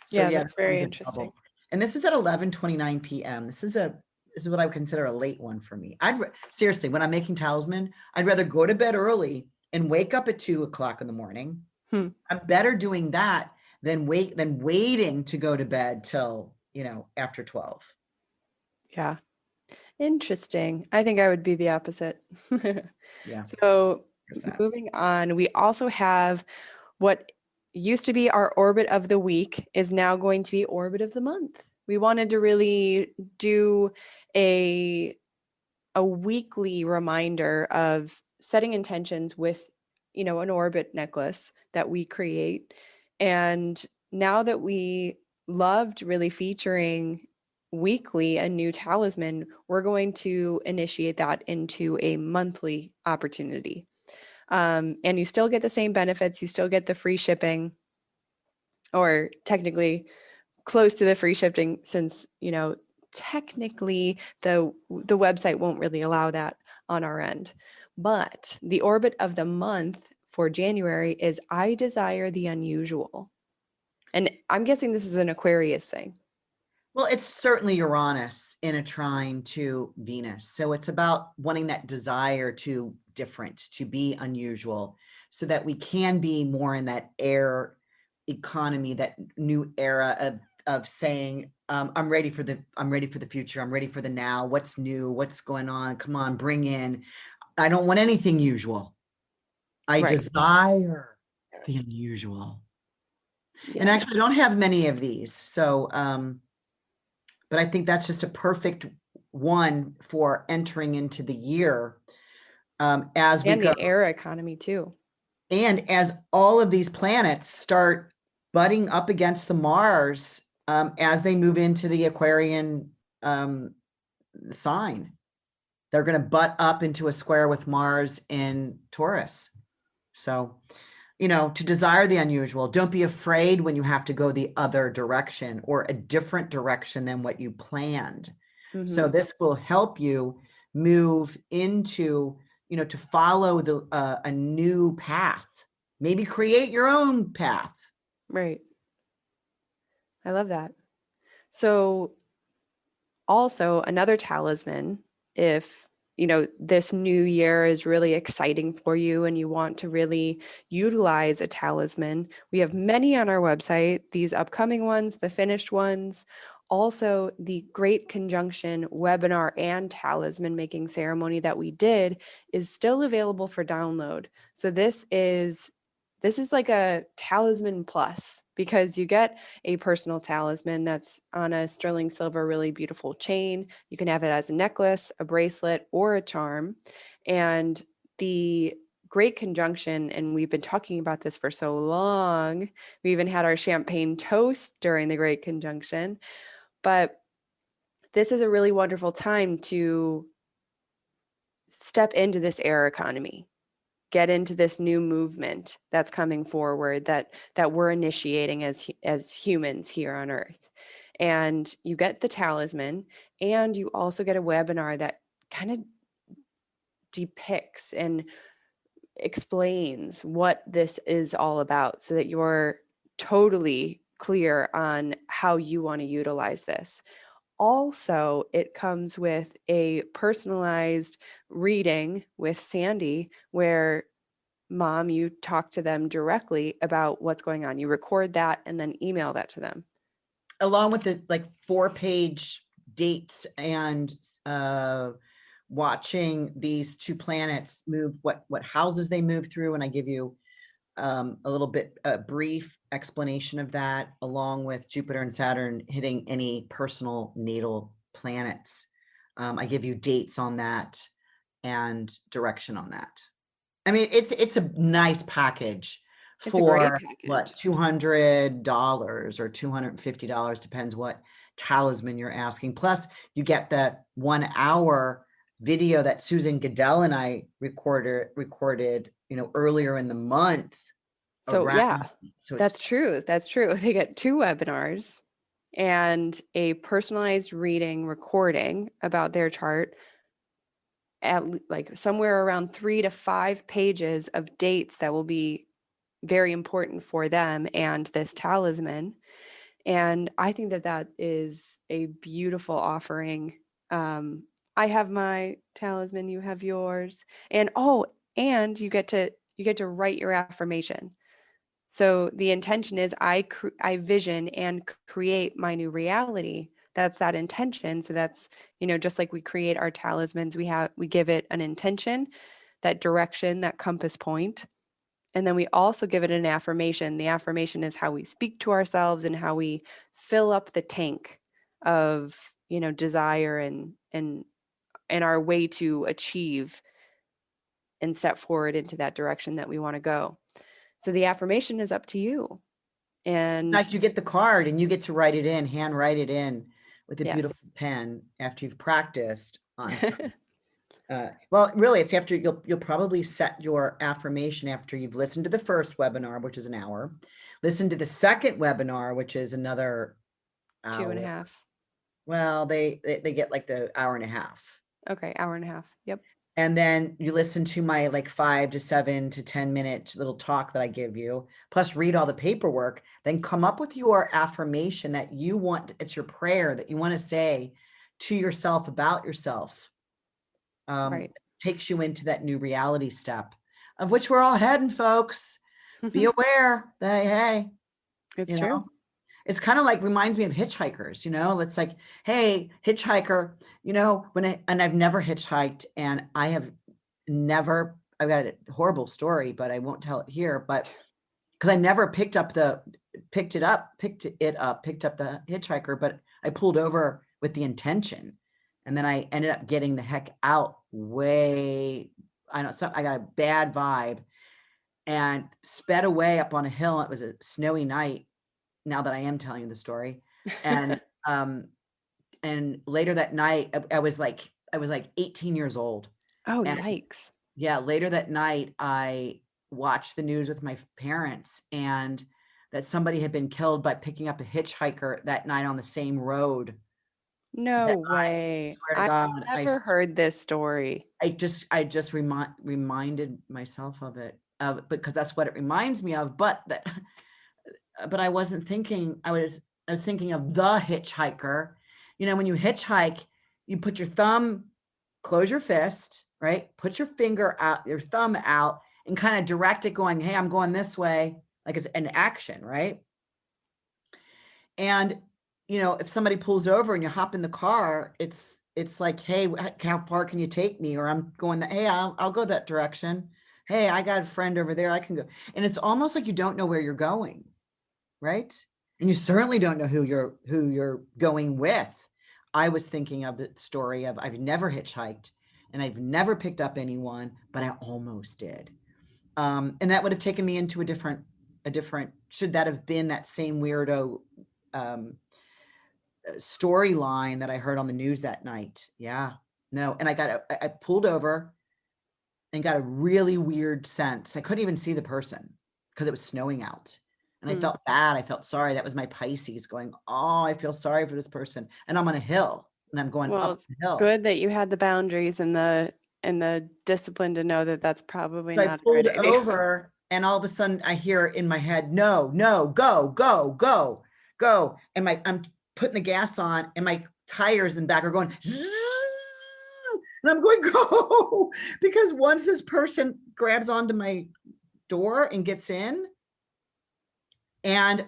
So Yeah, yeah, that's that one's very a interesting. double. And this is at 11:29 p.m. This is what I would consider a late one for me. Seriously, when I'm making talisman, I'd rather go to bed early and wake up at 2:00 in the morning. Hmm. I'm better doing that than waiting to go to bed till, after 12. Yeah. Interesting. I think I would be the opposite. Yeah. So There's that. moving on, we also have what used to be our orbit of the week is now going to be orbit of the month. We wanted to really do a weekly reminder of setting intentions with, an orbit necklace that we create. And now that we loved really featuring weekly a new talisman, we're going to initiate that into a monthly opportunity. And you still get the same benefits. You still get the free shipping, or technically close to the free shipping, since, technically the website won't really allow that on our end. But the orbit of the month for January is I desire the unusual. And I'm guessing this is an Aquarius thing. Well, it's certainly Uranus in a trine to Venus. So it's about wanting that desire to be unusual, so that we can be more in that air economy, that new era of saying, I'm ready for the future. I'm ready for the now. What's new? What's going on? Come on, bring in. I don't want anything usual. I desire the unusual. Yes. And actually, I don't have many of these. So, but I think that's just a perfect one for entering into the year, as we go. And the air economy too. And as all of these planets start butting up against the Mars, as they move into the Aquarian sign, they're going to butt up into a square with Mars in Taurus. So, to desire the unusual. Don't be afraid when you have to go the other direction, or a different direction than what you planned. Mm-hmm. So this will help you move into to follow a new path, maybe create your own path. Right. I love that. So also another talisman, if this new year is really exciting for you and you want to really utilize a talisman, we have many on our website, these upcoming ones, the finished ones, also the Great Conjunction webinar and talisman making ceremony that we did is still available for download. So this is like a talisman plus, because you get a personal talisman that's on a sterling silver, really beautiful chain. You can have it as a necklace, a bracelet, or a charm. And the Great Conjunction, and we've been talking about this for so long, we even had our champagne toast during the Great Conjunction. But this is a really wonderful time to step into this air economy, get into this new movement that's coming forward that we're initiating as humans here on Earth. And you get the talisman, and you also get a webinar that kind of depicts and explains what this is all about, so that you're totally clear on how you want to utilize this. Also, it comes with a personalized reading with Sandy, where Mom, you talk to them directly about what's going on. You record that and then email that to them. Along with the 4-page dates and watching these 2 planets move, what houses they move through. And I give you a little bit brief explanation of that, along with Jupiter and Saturn hitting any personal natal planets. I give you dates on that and direction on that. I mean, it's a nice package It's a great for what, package. $200 or $250, depends what talisman you're asking. Plus, you get the 1-hour video that Susan Goodell and I recorded, earlier in the month. So yeah, So that's true. That's true. They get 2 webinars and a personalized reading recording about their chart, at somewhere around 3 to 5 pages of dates that will be very important for them and this talisman. And I think that is a beautiful offering. I have my talisman, you have yours. And and you get to write your affirmation. So the intention is I vision and create my new reality. That's that intention. So that's, just like we create our talismans, we give it an intention, that direction, that compass point. And then we also give it an affirmation. The affirmation is how we speak to ourselves and how we fill up the tank of, desire and our way to achieve and step forward into that direction that we want to go. So the affirmation is up to you. And nice, you get the card and you get to hand write it in with a beautiful yes. pen after you've practiced on some. Well, really, it's after you'll probably set your affirmation after you've listened to the first webinar, which is an hour. Listen to the second webinar, which is another hour. 2.5. Well, they get like the hour and a half. Okay, hour and a half. Yep. And then you listen to my 5 to 7 to 10 minute little talk that I give you, plus read all the paperwork, then come up with your affirmation that you want. It's your prayer that you want to say to yourself about yourself. Right. Takes you into that new reality step, of which we're all heading, folks. Be aware that, hey, It's true. It's kind of reminds me of hitchhikers, it's like, hey, hitchhiker, and I've never hitchhiked, and I've got a horrible story, but I won't tell it here, but because I never picked up the hitchhiker, but I pulled over with the intention. And then I ended up getting the heck out I got a bad vibe and sped away up on a hill. It was a snowy night, now that I am telling you the story. And and later that night, I was like 18 years old. Oh, And yikes. yeah, later that night, I watched the news with my parents, and that somebody had been killed by picking up a hitchhiker that night on the same road No that way. swear to I've God, never heard this story. I just reminded myself of it, because that's what it reminds me of. But that, but I wasn't thinking. I was thinking of the hitchhiker. You know, when you hitchhike, you put your thumb, close your fist, right? Put your finger out, your thumb out, and kind of direct it, going, "Hey, I'm going this way," like it's an action, right? And you know, if somebody pulls over and you hop in the car, it's like, hey, how far can you take me? Or I'm going that, hey, I'll go that direction. Hey, I got a friend over there, I can go. And it's almost like you don't know where you're going, right? And you certainly don't know who you're going with. I was thinking of the story of, I've never hitchhiked and I've never picked up anyone, but I almost did. And that would have taken me into a different, should that have been that same weirdo storyline that I heard on the news that night. Yeah, no. And I pulled over and got a really weird sense. I couldn't even see the person because it was snowing out. And I felt bad. I felt sorry. That was my Pisces going, oh, I feel sorry for this person. And I'm on a hill and I'm going Well, up it's the hill. good that you had the boundaries and the discipline to know that that's probably So I not a pulled great idea. over and all of a sudden I hear in my head, no, no, go, go, go, go. And I'm putting the gas on and my tires in the back are going, zzz, and I'm going, go, because once this person grabs onto my door and gets in, and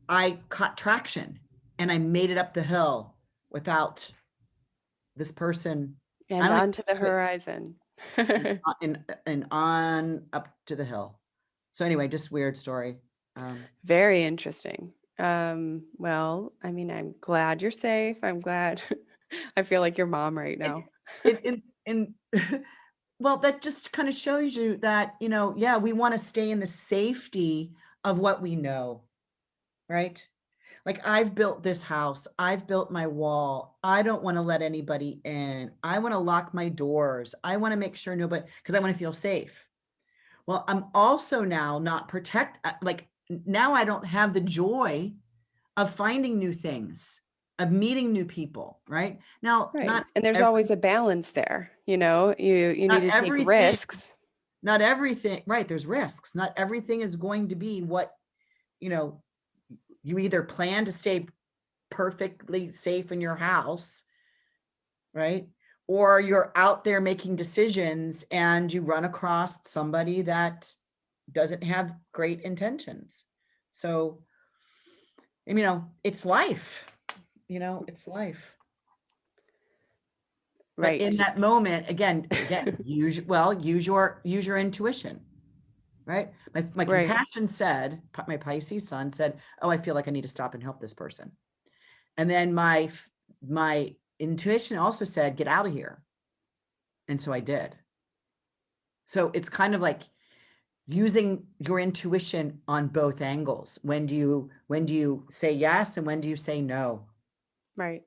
I caught traction and I made it up the hill without this person. I And don't onto the even, horizon. and on up to the hill. So anyway, just weird story. Very interesting. Well, I mean, I'm glad you're safe. I'm glad. I feel like your mom right now. And well, that just kind of shows you that, you know, yeah, we want to stay in the safety of what we know, right? Like, I've built this house, I've built my wall. I don't want to let anybody in. I want to lock my doors. I want to make sure nobody, because I want to feel safe. Well, I'm also now not like now I don't have the joy of finding new things, of meeting new people, right? Now, Right. And there's always a balance there. You know, you need not to take everything, risks. not everything, right? There's risks. Not everything is going to be what, you know, you either plan to stay perfectly safe in your house, right? Or you're out there making decisions and you run across somebody that doesn't have great intentions. So, you know, it's life, you know, it's life. But in Right. that moment, again, use your intuition, right? My Right. compassion said, my Pisces sun said, oh, I feel like I need to stop and help this person. And then my intuition also said, get out of here. And so I did. So it's kind of like using your intuition on both angles. When do you say yes and when do you say no? Right.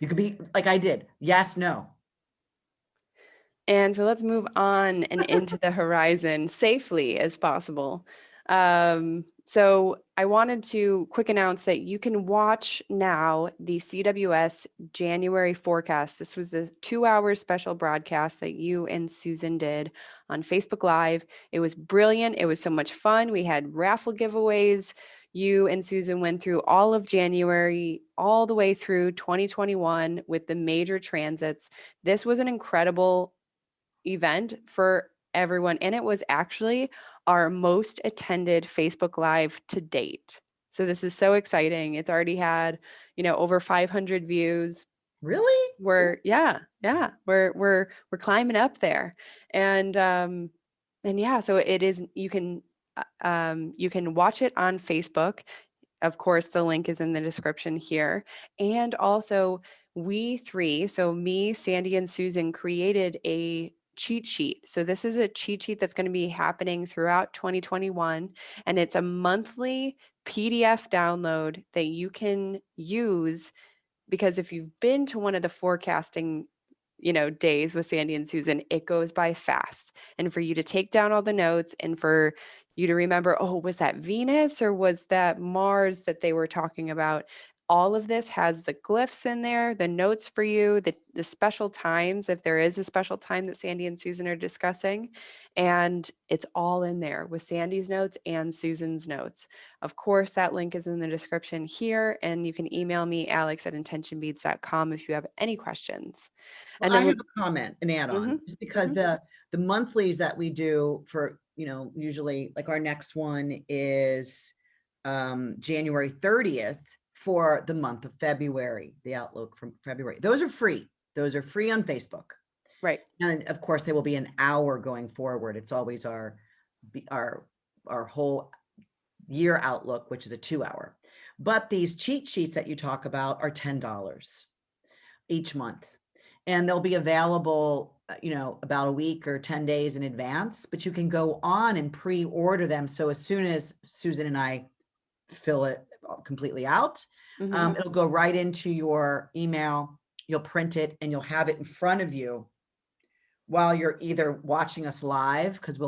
You could be like I did. Yes, no. And so let's move on and into the horizon safely as possible. So I wanted to quick announce that you can watch now the CWS January forecast. This was the 2-hour special broadcast that you and Susan did on Facebook Live. It was brilliant. It was so much fun. We had raffle giveaways. You and Susan went through all of January, all the way through 2021 with the major transits. This was an incredible event for everyone. And it was actually our most attended Facebook Live to date. So this is so exciting. It's already had, over 500 views. Really? We're we're climbing up there. And yeah, so it is, you can watch it on Facebook. Of course, the link is in the description here. And also, we three, so me, Sandy, and Susan, created a cheat sheet. So this is a cheat sheet that's going to be happening throughout 2021. And it's a monthly PDF download that you can use, because if you've been to one of the forecasting days with Sandy and Susan, it goes by fast. And for you to take down all the notes and for you to remember, oh, was that Venus or was that Mars that they were talking about? All of this has the glyphs in there, the notes for you, the special times, if there is a special time that Sandy and Susan are discussing. And it's all in there with Sandy's notes and Susan's notes. Of course, that link is in the description here, and you can email me, alex@intentionbeads.com, if you have any questions. Well, And I then have a comment, an add-on, Mhm, just because mhm. the monthlies that we do for, usually like our next one is January 30th for the month of February, the outlook from February. Those are free. Those are free on Facebook. Right. And of course, they will be an hour going forward. It's always our whole year outlook, which is a 2-hour. But these cheat sheets that you talk about are $10 each month. And they'll be available, about a week or 10 days in advance, but you can go on and pre-order them. So as soon as Susan and I fill it completely out, Mhm. it'll go right into your email. You'll print it and you'll have it in front of you while you're either watching us live, because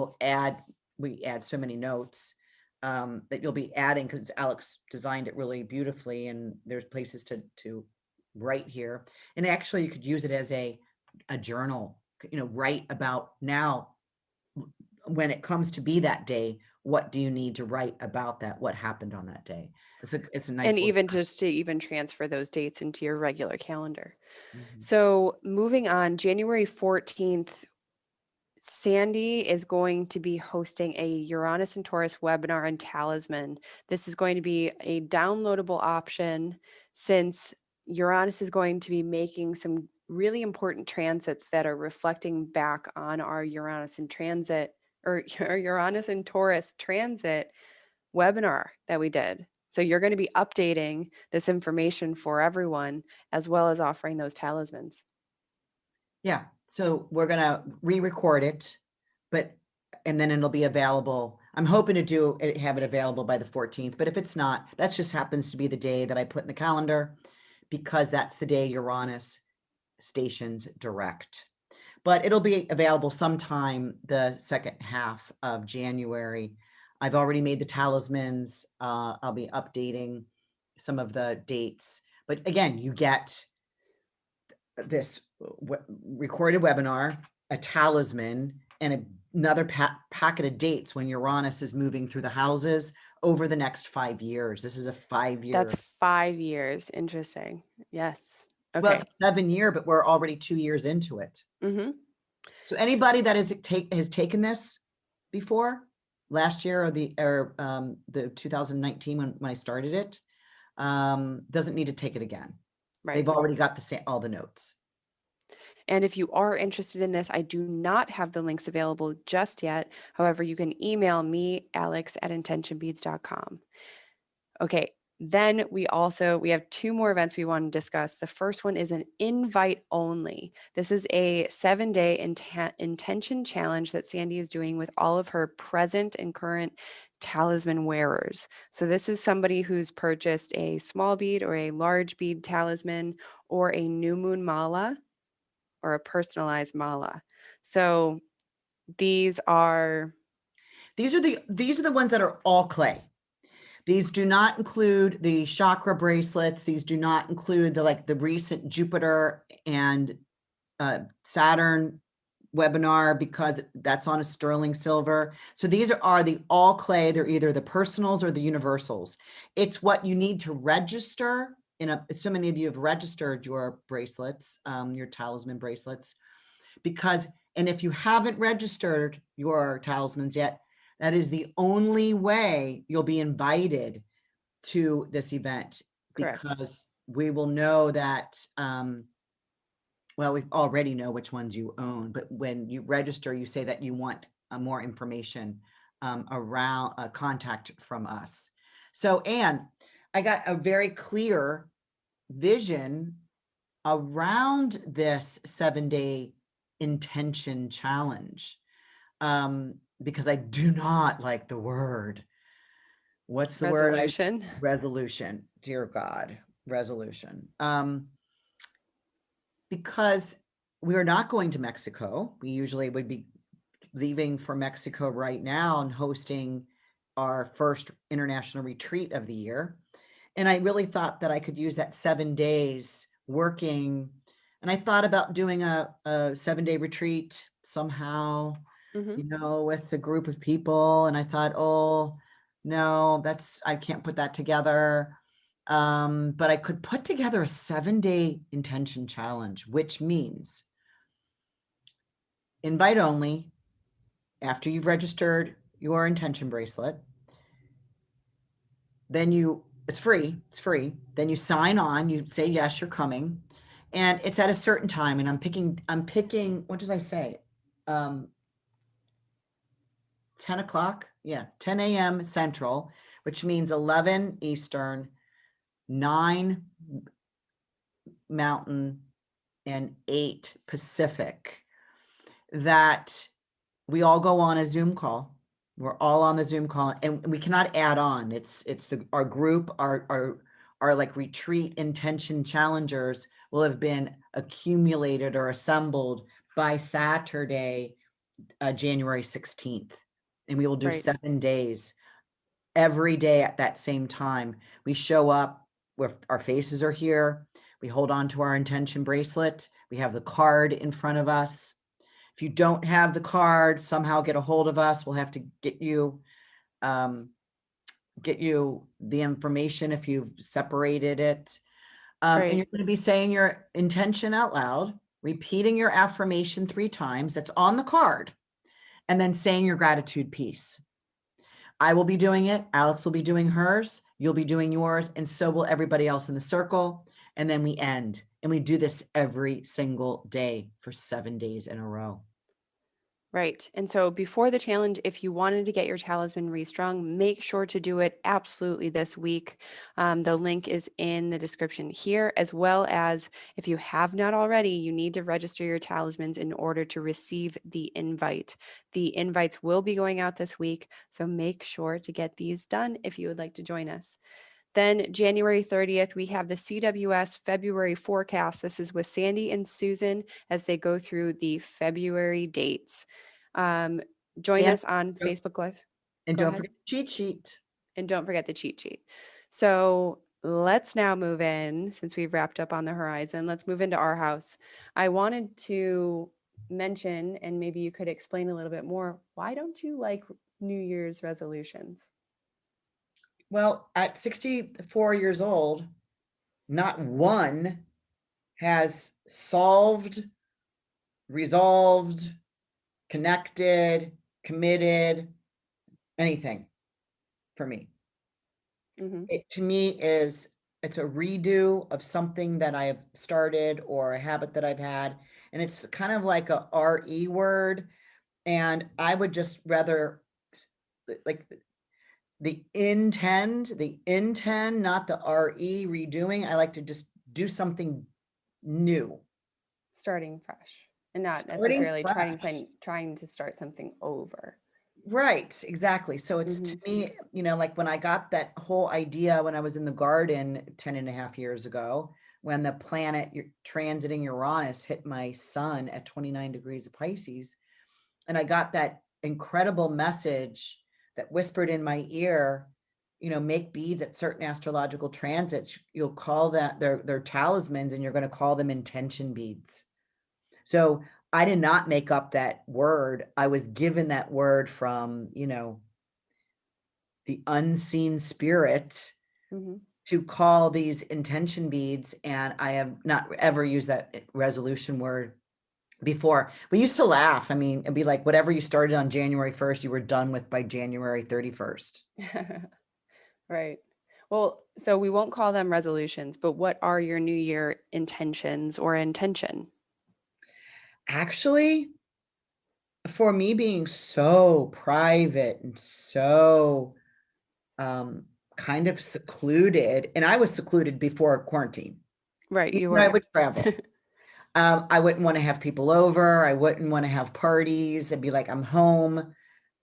we add so many notes that you'll be adding, because Alex designed it really beautifully and there's places to write here. And actually you could use it as a journal, write about now when it comes to be that day, what do you need to write about that, what happened on that day. It's a nice And little even just to even transfer those dates into your regular calendar. Mhm. So moving on, January 14th, Sandy is going to be hosting a Uranus and Taurus webinar on Talisman. This is going to be a downloadable option, since Uranus is going to be making some really important transits that are reflecting back on our Uranus and transit, or our Uranus and Taurus transit webinar that we did. So you're going to be updating this information for everyone, as well as offering those talismans. Yeah, so we're gonna re-record it, and then it'll be available. I'm hoping to have it available by the 14th, but if it's not, that just happens to be the day that I put in the calendar, because that's the day Uranus stations direct. But it'll be available sometime the second half of January. I've already made the talismans. I'll be updating some of the dates. But again, you get this recorded webinar, a talisman, and another packet of dates when Uranus is moving through the houses over the next 5 years. This is a 5-year. That's 5 years. Interesting. Yes. Well, Okay. it's a 7-year, but we're already 2 years into it. Mm-hmm. So anybody that has taken this before, last year or the 2019 when I started it, doesn't need to take it again. Right. They've already got all the notes. And if you are interested in this, I do not have the links available just yet. However, you can email me, alex@intentionbeads.com. Okay. Then we have 2 more events we want to discuss. The first one is an invite only. This is a 7-day intention challenge that Sandy is doing with all of her present and current talisman wearers. So this is somebody who's purchased a small bead or a large bead talisman, or a new moon mala, or a personalized mala. So these are the ones that are all clay. These do not include the chakra bracelets. These do not include the recent Jupiter and Saturn webinar, because that's on a sterling silver. So these are the all clay. They're either the personals or the universals. It's what you need to register so many of you have registered your bracelets, your talisman bracelets, and if you haven't registered your talismans yet, that is the only way you'll be invited to this event. correct. Because we will know that, well, we already know which ones you own, but when you register, you say that you want more information around contact from us. So, Anne, I got a very clear vision around this 7-day intention challenge, because I do not like the word. What's the word? Resolution. Resolution. Dear God, resolution. Because we are not going to Mexico. We usually would be leaving for Mexico right now and hosting our first international retreat of the year. And I really thought that I could use that 7 days working. And I thought about doing a 7-day retreat somehow, Mhm. with a group of people. And I thought, oh, no, I can't put that together. But I could put together a 7-day intention challenge, which means invite only after you've registered your intention bracelet. Then it's free. Then you sign on, you say, yes, you're coming. And it's at a certain time. And I'm picking, what did I say? 10 o'clock. Yeah. 10 a.m. Central, which means 11 Eastern, 9 Mountain, and 8 Pacific, that we all go on a Zoom call. We're all on the Zoom call, and we cannot add on. It's our group, our like retreat intention challengers will have been accumulated or assembled by Saturday, January 16th. And we will do Right. 7 days every day at that same time. We show up where our faces are here. We hold on to our intention bracelet. We have the card in front of us. If you don't have the card, somehow get a hold of us. We'll have to get you the information if you've separated it. And Right. you're going to be saying your intention out loud, repeating your affirmation 3 times that's on the card, and then saying your gratitude piece. I will be doing it. Alex will be doing hers. You'll be doing yours. And so will everybody else in the circle. And then we end. And we do this every single day for 7 days in a row. Right. And so before the challenge, if you wanted to get your talisman restrung, make sure to do it absolutely this week. The link is in the description here, as well as if you have not already, you need to register your talismans in order to receive the invite. The invites will be going out this week, so make sure to get these done if you would like to join us. Then January 30th, we have the CWS February forecast. This is with Sandy and Susan as they go through the February dates. Join And us on don't- Facebook Live. And Go don't ahead. forget the cheat sheet. And don't forget the cheat sheet. So let's now move in, since we've wrapped up on the horizon, let's move into our house. I wanted to mention, and maybe you could explain a little bit more, why don't you like New Year's resolutions? Well, at 64 years old, not one has solved, resolved, connected, committed, anything for me. Mm-hmm. It to me it's a redo of something that I have started or a habit that I've had. And it's kind of like a RE word. And I would just rather like the intend, not the RE redoing. I like to just do something new. Starting fresh and not Starting necessarily fresh. trying to start something over. Right, exactly. So it's to me, like when I got that whole idea when I was in the garden 10 and a half years ago, when the planet transiting Uranus hit my sun at 29 degrees of Pisces, and I got that incredible message that whispered in my ear, make beads at certain astrological transits. You'll call that their talismans, and you're going to call them intention beads. So I did not make up that word. I was given that word from, the unseen spirit to call these intention beads. And I have not ever used that resolution word before. We used to laugh. I mean, it'd be like whatever you started on January 1st, you were done with by January 31st. Right. Well, so we won't call them resolutions, but what are your New Year intentions or intention? Actually, for me being so private and so kind of secluded, and I was secluded before quarantine. Right, you I were. would travel. I wouldn't want to have people over. I wouldn't want to have parties. I'd be like, I'm home,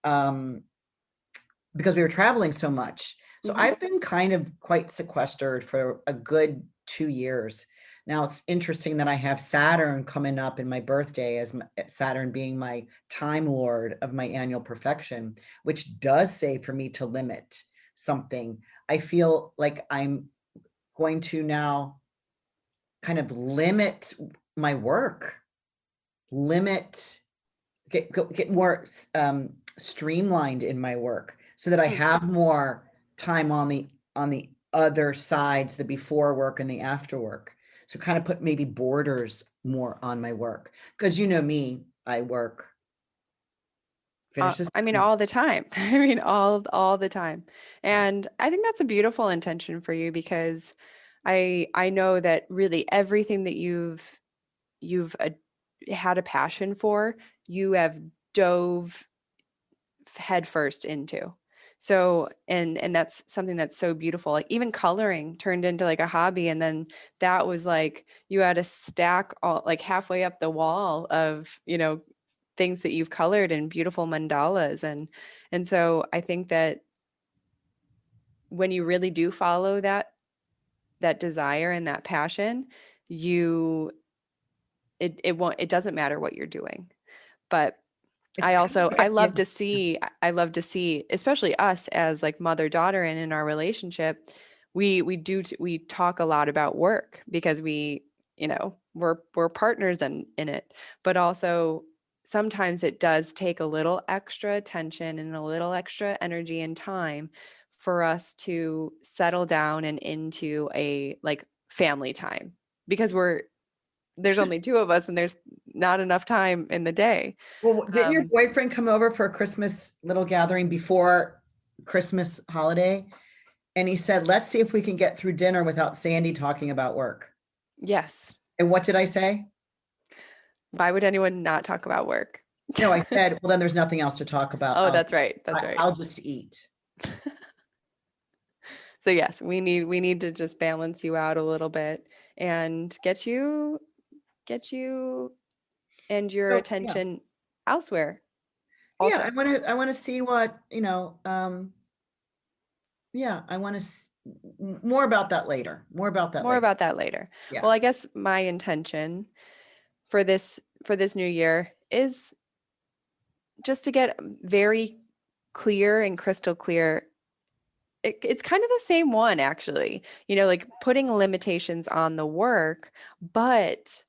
because we were traveling so much. So I've been kind of quite sequestered for a good 2 years. Now it's interesting that I have Saturn coming up in my birthday, as Saturn being my time lord of my annual perfection, which does say for me to limit something. I feel like I'm going to now kind of limit my work, get more streamlined in my work so that I have more time on the other sides, the before work and the after work. So kind of put maybe borders more on my work, because you know me, I work. Finish this. I mean, all the time. I mean, all the time. And I think that's a beautiful intention for you, because I know that really everything that you've had a passion for, you have dove headfirst into. So, and that's something that's so beautiful. Like even coloring turned into like a hobby, and then that was like you had a stack all like halfway up the wall of, you know, things that you've colored in beautiful mandalas. And so I think that when you really do follow that desire and that passion, you it doesn't matter what you're doing. But It's kind of I like, love to see, especially us as like mother-daughter and in our relationship, we talk a lot about work because you know, we're partners in it, but also sometimes it does take a little extra attention and a little extra energy and time for us to settle down and into a like family time, because there's only two of us and there's not enough time in the day. well, didn't your Um, boyfriend come over for a Christmas little gathering before Christmas holiday? And he said, let's see if we can get through dinner without Sandy talking about work. yes. And what did I say? Why would anyone not talk about work? No, I said, well, then there's nothing else to talk about. Oh, that's right. That's right. I'll just eat. So yes, we need to just balance you out a little bit and get you and your So, attention elsewhere. yeah, Also, I want to see what, yeah, I want to more about that later. More about that more later. about that later. Yeah. Well, I guess my intention for this new year is just to get very clear and crystal clear. It's kind of the same one, actually, you know, like putting limitations on the work, but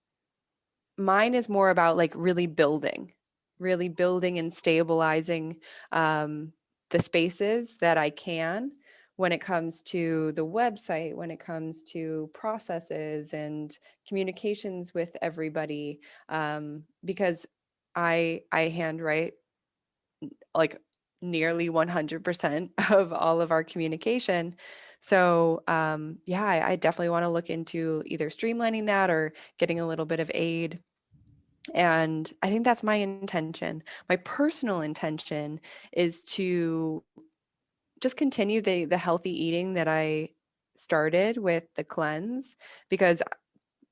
mine is more about like really building and stabilizing the spaces that I can when it comes to the website, when it comes to processes and communications with everybody, because I handwrite like nearly 100% of all of our communication. So yeah, I definitely want to look into either streamlining that or getting a little bit of aid. And I think that's my intention. My personal intention is to just continue the healthy eating that I started with the cleanse, because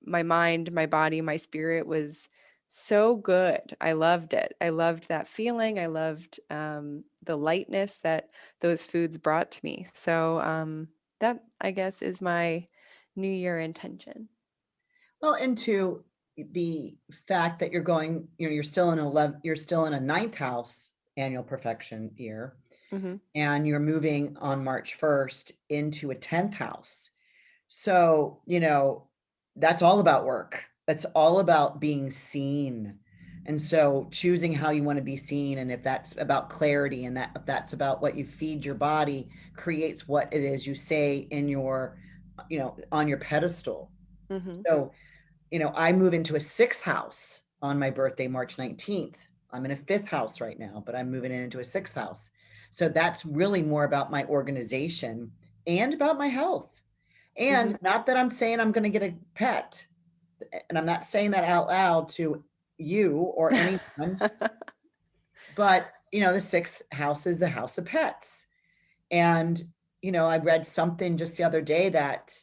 my mind, my body, my spirit was so good. I loved it. I loved that feeling. I loved the lightness that those foods brought to me. So that, I guess, is my New Year intention. Well, into the fact that you're going, you're still in you're still in a ninth house annual perfection year, Hmm. and you're moving on March 1st into a 10th house. So, that's all about work. That's all about being seen. And so choosing how you want to be seen, and if that's about clarity, and if that's about what you feed your body, creates what it is you say in your, on your pedestal. Hmm. So, I move into a sixth house on my birthday, March 19th. I'm in a fifth house right now, but I'm moving into a sixth house. So that's really more about my organization and about my health. And not that I'm saying I'm going to get a pet, and I'm not saying that out loud to you or anyone, but the sixth house is the house of pets. And I read something just the other day that,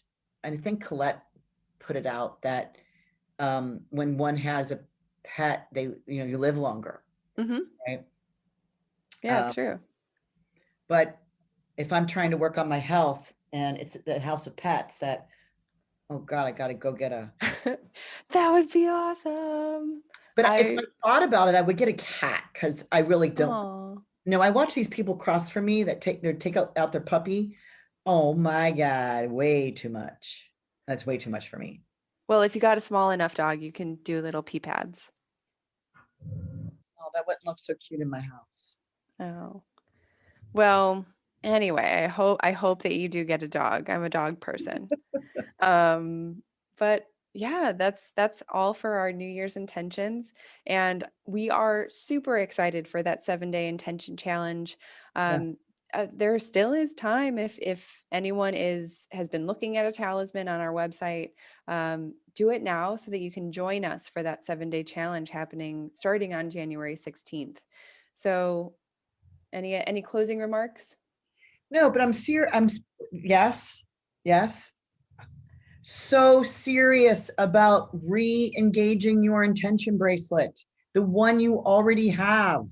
I think Colette put it out, that when one has a pet, you live longer, Hmm. right? Yeah, it's true. But if I'm trying to work on my health and it's the house of pets, that, oh God, I got to go get a. That would be awesome. But if I thought about it, I would get a cat, because I really don't. Oh, No, I watch these people cross from me that take out their puppy. Oh my God, way too much. That's way too much for me. Well, if you got a small enough dog, you can do little pee pads. Oh, that wouldn't look so cute in my house. Oh. Well, anyway, I hope that you do get a dog. I'm a dog person. But yeah, that's all for our New Year's intentions. And we are super excited for that 7-day intention challenge. Yeah. There still is time if anyone has been looking at a talisman on our website, do it now so that you can join us for that 7-day challenge happening starting on January 16th. So any closing remarks? No, but I'm serious. Yes, yes. So serious about re-engaging your intention bracelet, the one you already have,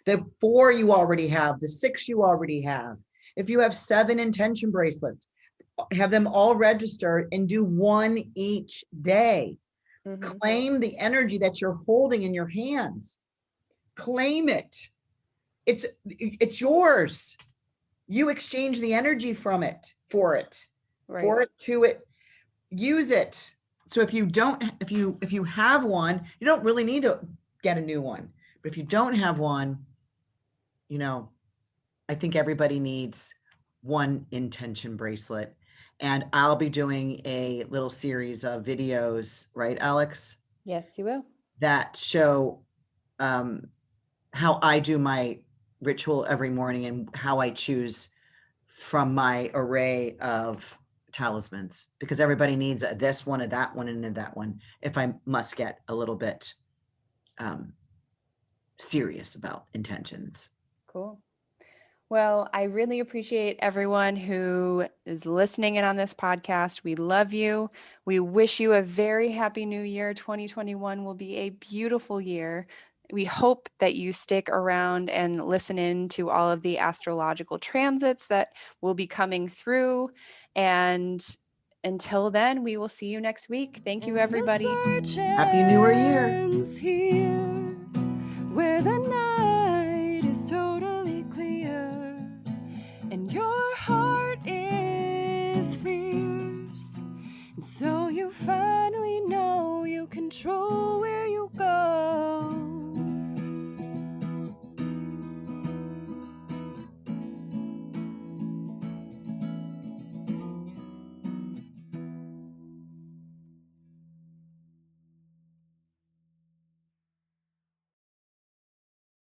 the 4 you already have, the 6 you already have. If you have 7 intention bracelets, have them all registered and do 1 each day. Mm-hmm. Claim the energy that you're holding in your hands. Claim it. It's yours. You exchange the energy from it for it, Right. for it, to it. Use it. So if you have one, you don't really need to get a new one. But if you don't have one, I think everybody needs one intention bracelet. And I'll be doing a little series of videos, right, Alex, Yes, you will. that show how I do my ritual every morning and how I choose from my array of talismans, because everybody needs this one, and that one, and that one, if I must get a little bit serious about intentions. Cool. Well, I really appreciate everyone who is listening in on this podcast. We love you. We wish you a very happy new year. 2021 will be a beautiful year. We hope that you stick around and listen in to all of the astrological transits that will be coming through. And until then, we will see you next week. Thank you, everybody. Happy New Year. Here, where the night is totally clear and your heart is fierce, and so you finally know you control